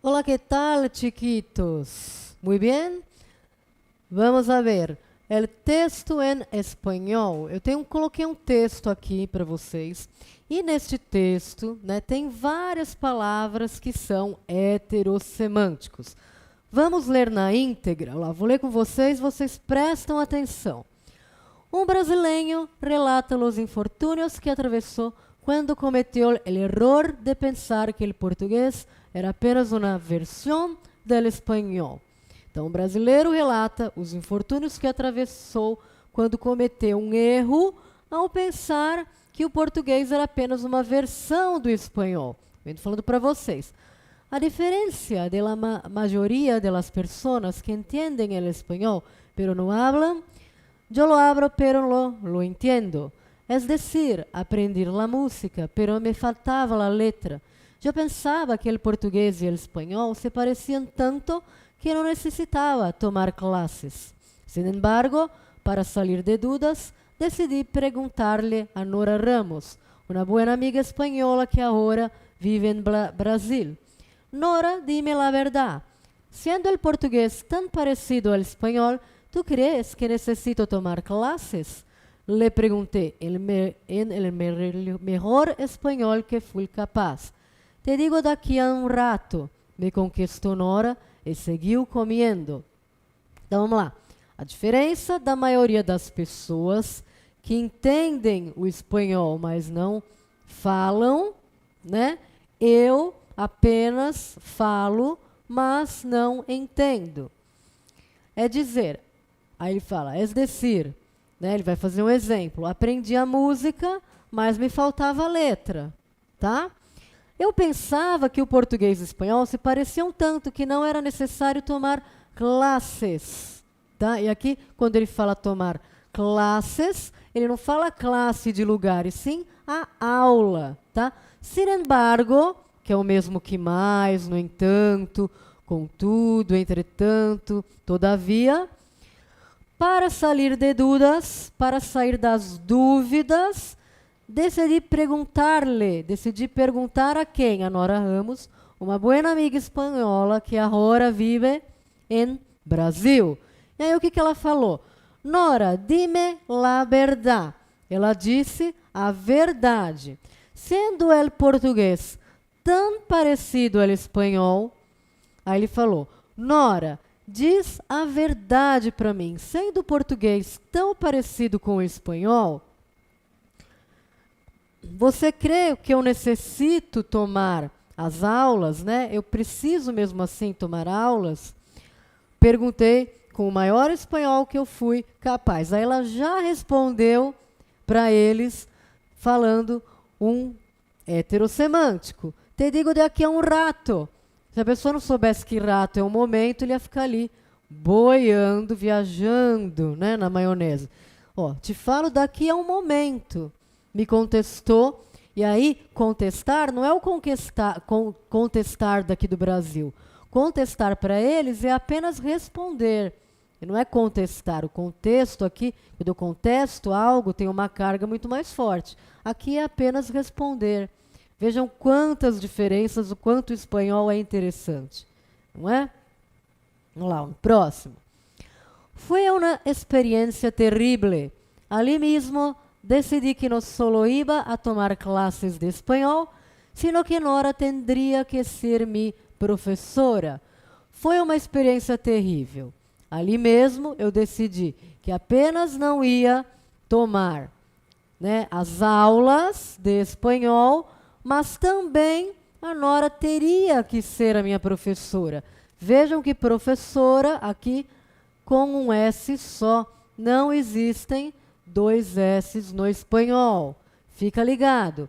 Hola, ¿qué tal, chiquitos? Muy bien? Vamos a ver. El texto em espanhol. Coloquei um texto aqui para vocês. E neste texto, né, tem várias palavras que são heterossemânticos. Vamos ler na íntegra. Lá, vou ler com vocês, vocês prestam atenção. Um brasileiro relata os infortúnios que atravessou quando cometeu o erro de pensar que o português era apenas uma versão do espanhol. Então, o brasileiro relata os infortúnios que atravessou quando cometeu um erro ao pensar que o português era apenas uma versão do espanhol. Venho falando para vocês. A diferença da maioria das pessoas que entendem o espanhol, pero não hablam, yo lo hablo, pero lo entiendo. Es decir, aprendi a música, pero me faltava a letra. Eu pensava que o português e o espanhol se pareciam tanto que não necessitava tomar classes. Sin embargo, para sair de dúvidas, decidi perguntar-lhe a Nora Ramos, uma boa amiga espanhola que agora vive em Brasil. Nora, dime a verdade. Sendo o português tão parecido ao espanhol, ¿tú crees que necesito tomar clases? Le pregunté en el mejor español que fui capaz. Te digo daqui a um rato, me conquistou Nora e seguiu comendo. Então vamos lá. A diferença da maioria das pessoas que entendem o espanhol, mas não falam, né? Eu apenas falo, mas não entendo. É dizer, aí ele fala, é decir, né? Ele vai fazer um exemplo. Aprendi a música, mas me faltava a letra, tá? Eu pensava que o português e o espanhol se pareciam tanto que não era necessário tomar classes, tá? E aqui, quando ele fala tomar classes, ele não fala classe de lugar, e sim a aula, tá? Sin embargo, que é o mesmo que mais, no entanto, contudo, entretanto, todavia, para sair de dúvidas, para sair das dúvidas, decidi perguntar a quem? A Nora Ramos, uma boa amiga espanhola que agora vive em Brasil. E aí o que ela falou? Nora, dime la verdad. Ela disse a verdade. Sendo o português tão parecido ao espanhol, aí ele falou, Nora, diz a verdade para mim. Sendo o português tão parecido com o espanhol, você crê que eu necessito tomar as aulas, né? Eu preciso mesmo assim tomar aulas? Perguntei com o maior espanhol que eu fui capaz. Aí ela já respondeu para eles falando um heterossemântico. Te digo daqui a um rato. Se a pessoa não soubesse que rato é um momento, ele ia ficar ali boiando, viajando, né, na maionese. Ó, te falo daqui a um momento. Me contestou. E aí, contestar não é o contestar daqui do Brasil. Contestar para eles é apenas responder. E não é contestar. O contexto aqui, quando eu contesto algo, tem uma carga muito mais forte. Aqui é apenas responder. Vejam quantas diferenças, o quanto o espanhol é interessante. Não é? Vamos lá, um próximo. Foi uma experiência terrível. Ali mesmo, decidi que não solo iba a tomar classes de espanhol, sino que Nora tendría que ser mi professora. Foi uma experiência terrível. Ali mesmo, eu decidi que apenas não ia tomar, né, as aulas de espanhol, mas também a Nora teria que ser a minha professora. Vejam que professora aqui com um S só. Não existem dois S's no espanhol. Fica ligado.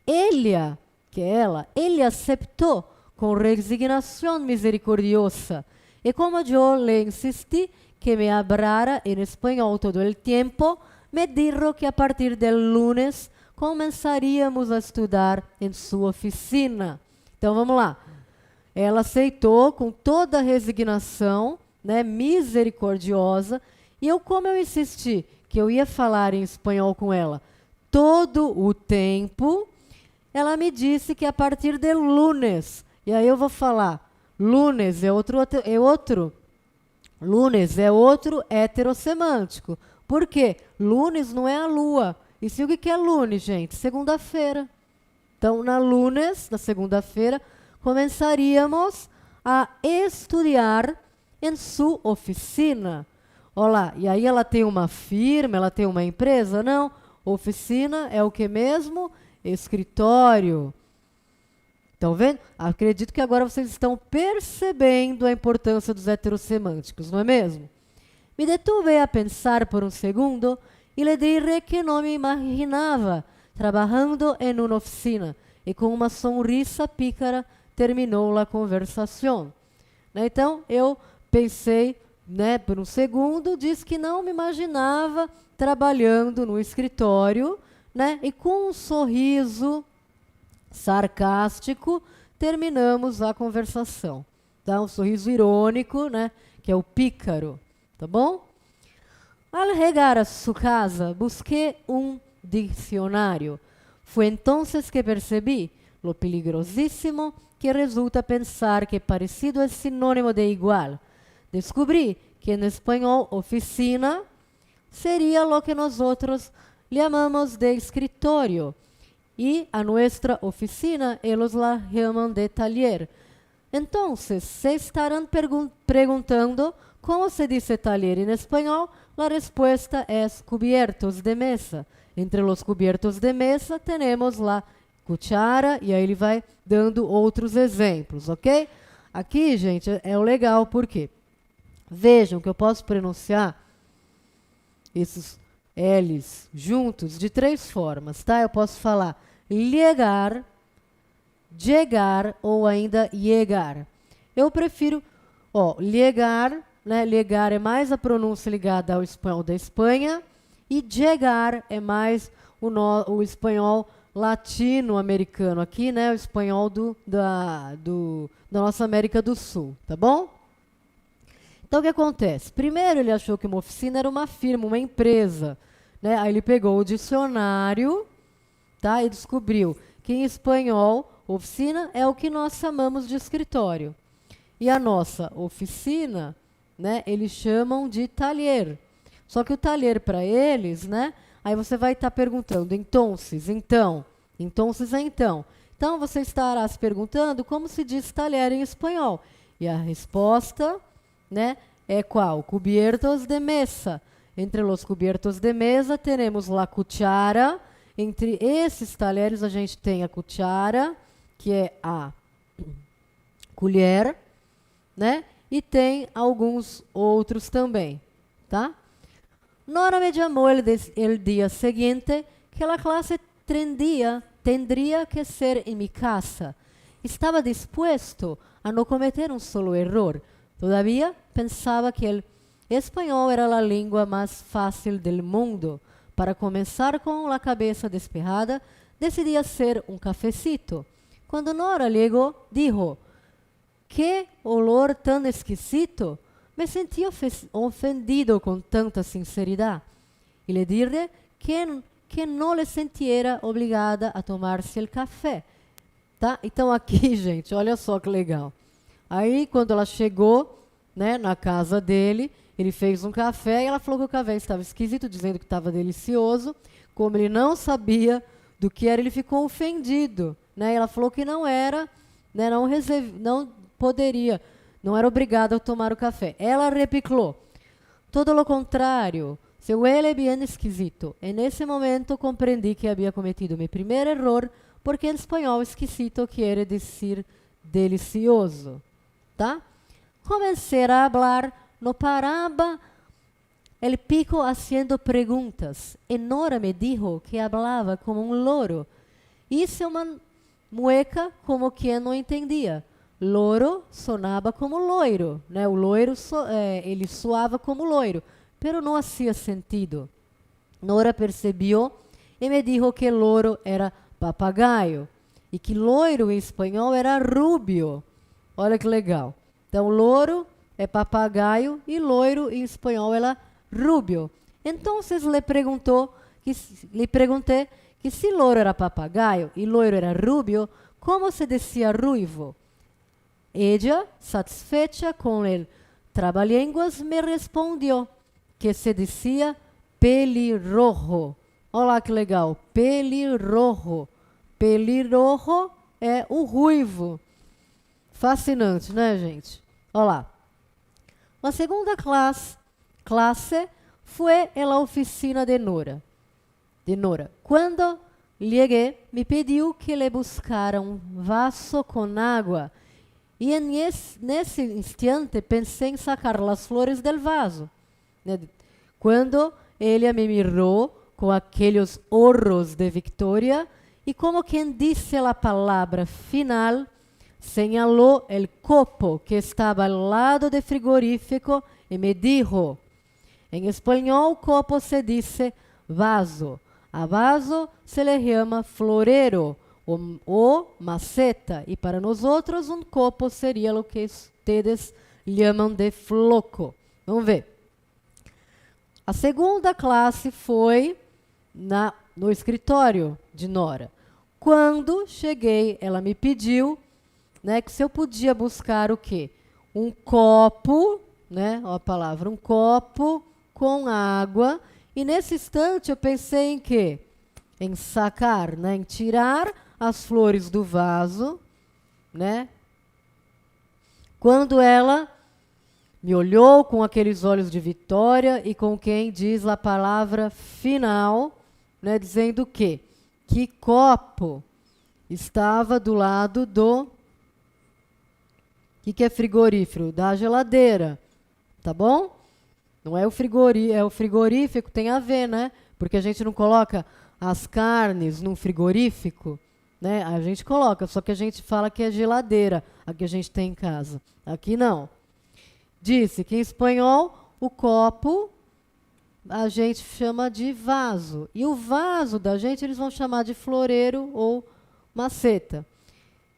Ella, que é ela, ele aceitou com resignação misericordiosa. E como eu le insisti que me hablara em espanhol todo o tempo, me dijo que a partir del lunes começaríamos a estudar em sua oficina. Então vamos lá. Ela aceitou com toda a resignação, né, misericordiosa, e como eu insisti que eu ia falar em espanhol com ela todo o tempo, ela me disse que a partir de lunes, e aí eu vou falar Lunes é outro. Lunes é outro heterossemântico. Por quê? Lunes não é a lua. E se o que é lunes, gente? Segunda-feira. Então, na lunes, na segunda-feira, começaríamos a estudar em sua oficina. Olha lá, e aí ela tem uma firma, ela tem uma empresa? Não. Oficina é o que mesmo? Escritório. Estão vendo? Acredito que agora vocês estão percebendo a importância dos heterossemânticos, não é mesmo? Me detuve a pensar por um segundo e lhe disse que não me imaginava trabalhando em uma oficina. E com uma sonrisa pícara terminou a conversação. Então, eu pensei, por um segundo, disse que não me imaginava trabalhando no escritório, e com um sorriso sarcástico, terminamos a conversação. Tá? Um sorriso irônico, que é o pícaro, tá bom? Al chegar a sua casa, busquei um dicionário. Foi então que percebi lo peligrosíssimo que resulta pensar que parecido é sinônimo de igual. Descobri que em espanhol oficina seria lo que nós outros chamamos de escritório e a nossa oficina eles la chamam de taller. Então, se estarão perguntando como se diz taller em espanhol, a resposta é cubiertos de mesa. Entre os cubiertos de mesa temos la cuchara e aí ele vai dando outros exemplos, ok? Aqui, gente, é o legal porque vejam que eu posso pronunciar esses L's juntos de 3 formas, tá? Eu posso falar llegar, llegar ou ainda llegar. Eu prefiro, llegar, llegar é mais a pronúncia ligada ao espanhol da Espanha e llegar é mais o espanhol latino-americano aqui, o espanhol da nossa América do Sul, tá bom? Então, o que acontece? Primeiro, ele achou que uma oficina era uma firma, uma empresa. Aí ele pegou o dicionário, tá? E descobriu que em espanhol, oficina é o que nós chamamos de escritório. E a nossa oficina, eles chamam de taller. Só que o taller para eles, aí você vai estar perguntando, então. Então, você estará se perguntando como se diz talher em espanhol. E a resposta, é qual? Cubiertos de mesa. Entre os cubiertos de mesa, temos la cuchara. Entre esses talheres, a gente tem a cuchara, que é a colher, e tem alguns outros também, tá? Nora me chamou el dia seguinte que a classe tendria que ser em minha casa. Estava disposto a não cometer um solo erro. Todavia, pensava que o espanhol era a língua mais fácil do mundo. Para começar com a cabeça despejada, decidi hacer um cafecito. Quando Nora chegou, dijo: "Que olor tão esquisito!" Me senti ofendido com tanta sinceridade. E lhe disse que não lhe sentiera obrigada a tomar-se o café. Tá? Então aqui, gente, olha só que legal. Aí, quando ela chegou, na casa dele, ele fez um café e ela falou que o café estava esquisito, dizendo que estava delicioso. Como ele não sabia do que era, ele ficou ofendido. Ela falou que não era, não poderia, não era obrigado a tomar o café. Ela replicou: "Todo lo contrário, se huele bien esquisito." E nesse momento compreendi que havia cometido meu primeiro erro, porque em espanhol esquisito quer dizer delicioso. Tá? Comecei a falar, não parava el pico haciendo perguntas. E Nora me dijo que falava como um loro. Hice uma mueca como quem não entendia. Loro sonava como loiro, O loiro, ele soava como loiro, pero não hacía sentido. Nora percebeu e me dijo que loro era papagaio e que loiro em espanhol era rubio. Olha que legal. Então, louro é papagaio e loiro em espanhol era rubio. Então, lhe perguntei que se louro era papagaio e loiro era rubio, como se dizia ruivo? Ella, satisfecha com el traba-línguas, me respondeu que se dizia pelirrojo. Olha lá que legal, pelirrojo. Pelirrojo é o ruivo. Fascinante, né, gente? Olha lá. A segunda classe foi a oficina de Nora. Quando cheguei, me pediu que lhe buscara um vaso com água. E nesse instante pensei em sacar as flores del vaso. Quando ele me mirou com aqueles olhos de Victoria e como quem disse a palavra final, señalou o copo que estava ao lado do frigorífico e me dijo, em espanhol, copo se dice vaso. A vaso se le chama florero ou maceta. E para nós outros, um copo seria o que vocês chamam de floco. Vamos ver. A segunda classe foi no escritório de Nora. Quando cheguei, ela me pediu, né, que se eu podia buscar o quê? Um copo, né, ó a palavra, um copo com água. E nesse instante eu pensei em quê? Em sacar, né, em tirar as flores do vaso, né? Quando ela me olhou com aqueles olhos de Vitória e com quem diz a palavra final, né, dizendo o quê? Que copo estava do lado do... O que é frigorífero? Da geladeira, tá bom? Não é o frigorífico, é o frigorífico, tem a ver, né? Porque a gente não coloca as carnes num frigorífico, né? A gente coloca, só que a gente fala que é geladeira, a que a gente tem em casa. Aqui não. Disse que em espanhol o copo a gente chama de vaso. E o vaso da gente eles vão chamar de floreiro ou maceta.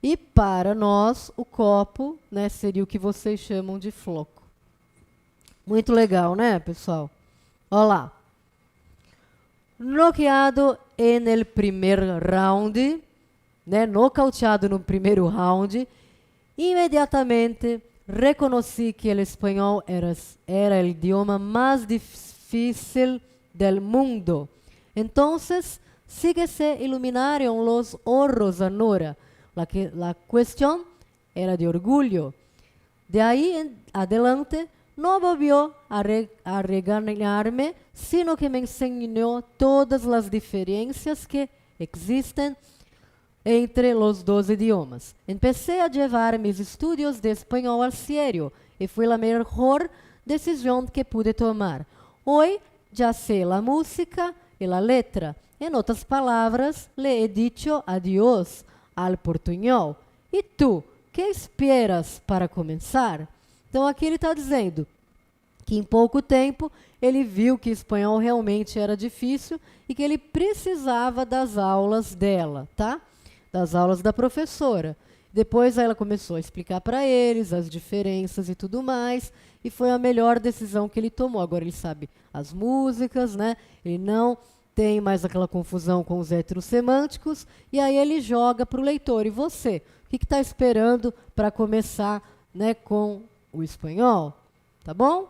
E para nós, o copo, né, seria o que vocês chamam de floco. Muito legal, né, pessoal? Olha lá. Noqueado en el primer round, né, nocauteado no primeiro round, imediatamente reconheci que o espanhol era o idioma mais difícil del mundo. Entonces, sí que se iluminaron los ojos a Nora. La cuestión era de orgullo. De ahí en adelante, no volvió a regañarme, sino que me enseñó todas las diferencias que existen entre los dos idiomas. Empecé a llevar mis estudios de español al serio y fue la mejor decisión que pude tomar. Hoy ya sé la música y la letra. En otras palabras, le he dicho adiós al portunhol. E tu, que esperas para começar? Então aqui ele está dizendo que em pouco tempo ele viu que espanhol realmente era difícil e que ele precisava das aulas dela, tá? Das aulas da professora. Depois ela começou a explicar para eles as diferenças e tudo mais, e foi a melhor decisão que ele tomou. Agora ele sabe as músicas, né? Ele não tem mais aquela confusão com os heterossemânticos, e aí ele joga para o leitor. E você, o que está esperando para começar, né, com o espanhol? Tá bom?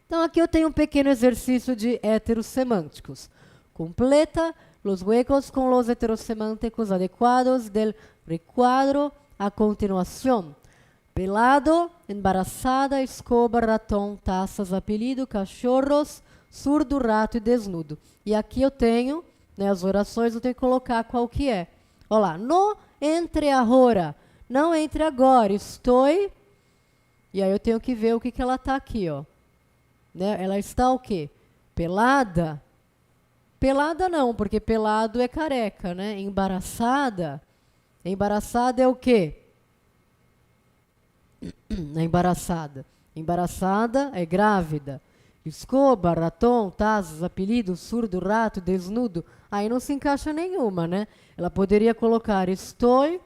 Então aqui eu tenho um pequeno exercício de heterossemânticos. Completa los huecos con los heterosemánticos adecuados del recuadro a continuación. Pelado, embarazada, escoba, ratón, taças, apelido, cachorros, surdo, rato e desnudo. E aqui eu tenho, né, as orações, eu tenho que colocar qual que é. Olha lá, no entre agora, não entre agora, estou... E aí eu tenho que ver o que ela está aqui, ó. Né? Ela está o quê? Pelada? Pelada não, porque pelado é careca, né? Embaraçada? Embaraçada é o quê? Embaraçada. Embaraçada é grávida. Escoba, ratão, tazos, apelido, surdo, rato, desnudo. Aí não se encaixa nenhuma, né? Ela poderia colocar estou,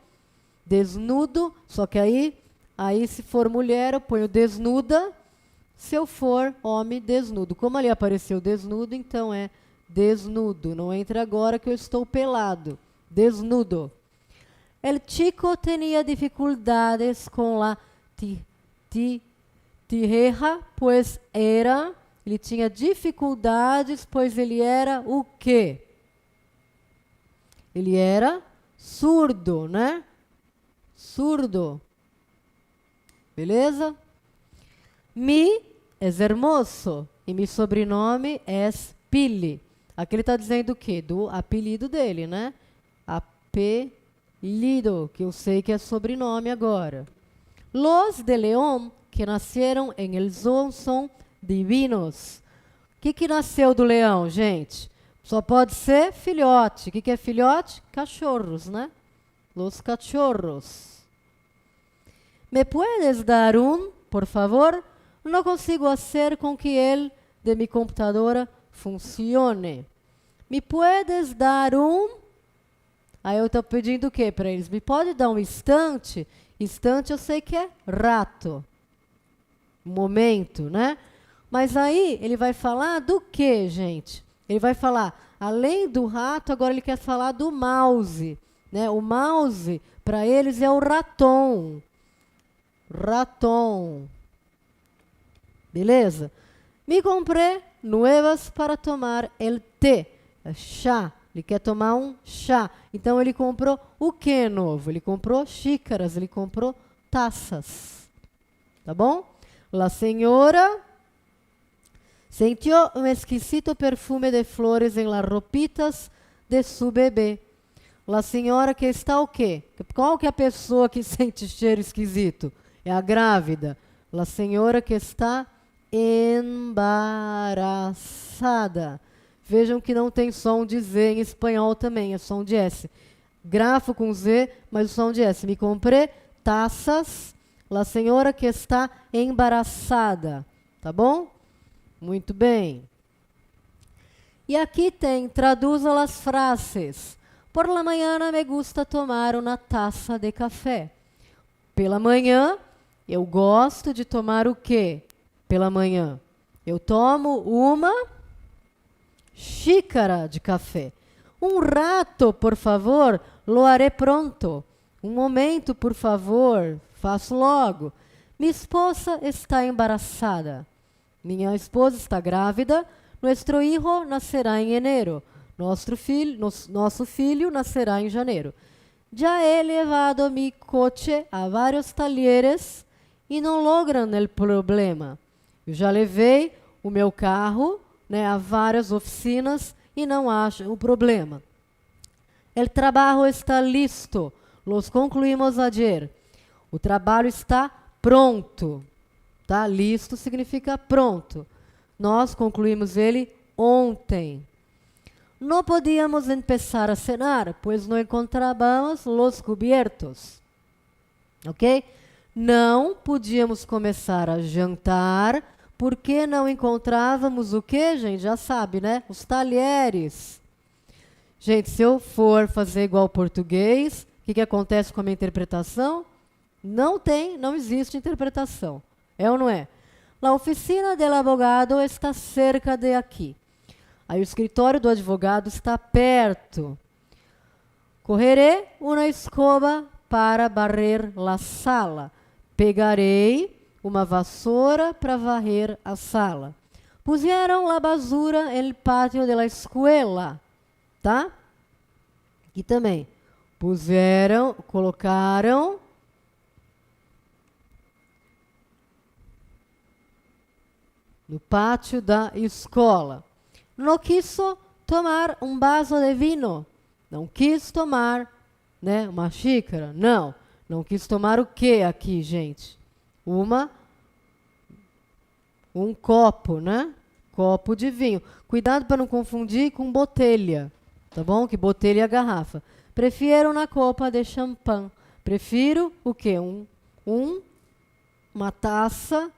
desnudo, só que aí se for mulher eu ponho desnuda, se eu for homem, desnudo. Como ali apareceu desnudo, então é desnudo. Não entra agora que eu estou pelado. Desnudo. El chico tenía dificultades con la tierra, pues ele tinha dificuldades, pois ele era o quê? Ele era surdo, né? Surdo. Beleza? Mi é hermoso e mi sobrenome é Pili. Aqui ele está dizendo o quê? Do apelido dele, né? Apelido, que eu sei que é sobrenome agora. Los de León, que nasceram em El Zoo, são divinos. O que nasceu do leão, gente? Só pode ser filhote. O que é filhote? Cachorros, né? Los cachorros. ¿Me puedes dar por favor? Não consigo fazer com que ele de mi computadora funcione. ¿Me puedes dar Aí eu estou pedindo o quê para eles? Me pode dar um instante? Instante eu sei que é rato. Momento, né? Mas aí ele vai falar do que, gente? Ele vai falar, além do rato, agora ele quer falar do mouse, né? O mouse, para eles, é o raton. Raton. Beleza? Me comprei nuevas para tomar el té. É chá. Ele quer tomar um chá. Então, ele comprou o que novo? Ele comprou xícaras, ele comprou taças. Tá bom? La senhora sentiu um exquisito perfume de flores em las ropitas de su bebê. La senhora que está o quê? Qual que é a pessoa que sente cheiro esquisito? É a grávida. La senhora que está embaraçada. Vejam que não tem som de Z em espanhol também, é som de S. Grafo com Z, mas o som de S. Me comprei taças. La senhora que está embaraçada. Tá bom? Muito bem. E aqui tem, traduza as frases. Por la mañana me gusta tomar uma taça de café. Pela manhã, eu gosto de tomar o quê? Pela manhã. Eu tomo uma xícara de café. Um rato, por favor, lo haré pronto. Um momento, por favor, faço logo. Minha esposa está embaraçada. Minha esposa está grávida. Nuestro hijo nascerá em enero. Nosso filho nascerá em janeiro. Já he levado mi coche a vários talleres e não logran el problema. Eu já levei o meu carro, né, a várias oficinas e não acham o problema. El trabajo está listo. Los concluímos ayer. O trabalho está pronto. Tá? Listo significa pronto. Nós concluímos ele ontem. Não podíamos começar a cenar, pois não encontrávamos os cubiertos. Ok? Não podíamos começar a jantar, porque não encontrávamos o quê, gente? Já sabe, né? Os talheres. Gente, se eu for fazer igual português, o que acontece com a minha interpretação? Não existe interpretação. É ou não é? A oficina do advogado está cerca de aqui. Aí o escritório do advogado está perto. Correré uma escova para varrer a sala. Pegarei uma vassoura para varrer a sala. Puseram a basura no pátio da escola. Tá? Aqui também. Colocaram no pátio da escola. Não quis tomar um vaso de vinho. Não quis tomar, né, uma xícara. Não quis tomar o que aqui, gente? Um copo, né? Copo de vinho. Cuidado para não confundir com botelha, tá bom? Que botelha é a garrafa. Prefiro uma copa de champanhe. Prefiro o quê? Uma taça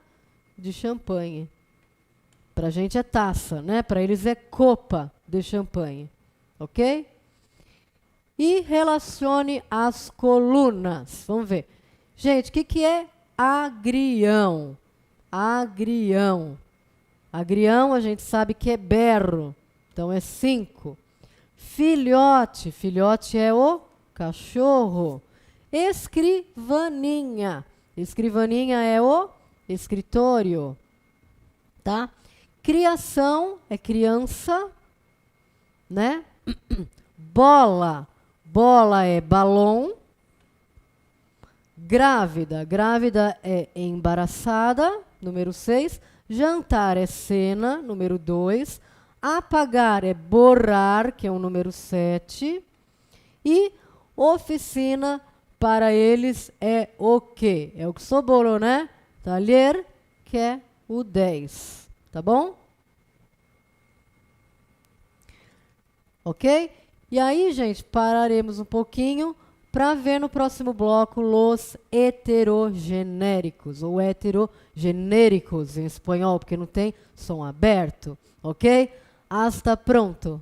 de champanhe. Para a gente é taça, né? Para eles é copa de champanhe, ok? E relacione as colunas. Vamos ver. Gente, o que é agrião? Agrião. Agrião a gente sabe que é berro, então é 5. Filhote. Filhote é o cachorro. Escrivaninha. Escrivaninha é o escritório, tá? Criação é criança, né? Bola. Bola é balão. Grávida. Grávida é embaraçada, número 6. Jantar é cena, número 2. Apagar é borrar, que é o número 7. E oficina, para eles, é o quê? É o que sobrou, né? Talher, que é o 10. Tá bom? Ok? E aí, gente, pararemos um pouquinho para ver no próximo bloco os heterogenéricos, ou heterogenéricos em espanhol, porque não tem som aberto. Ok? Hasta pronto!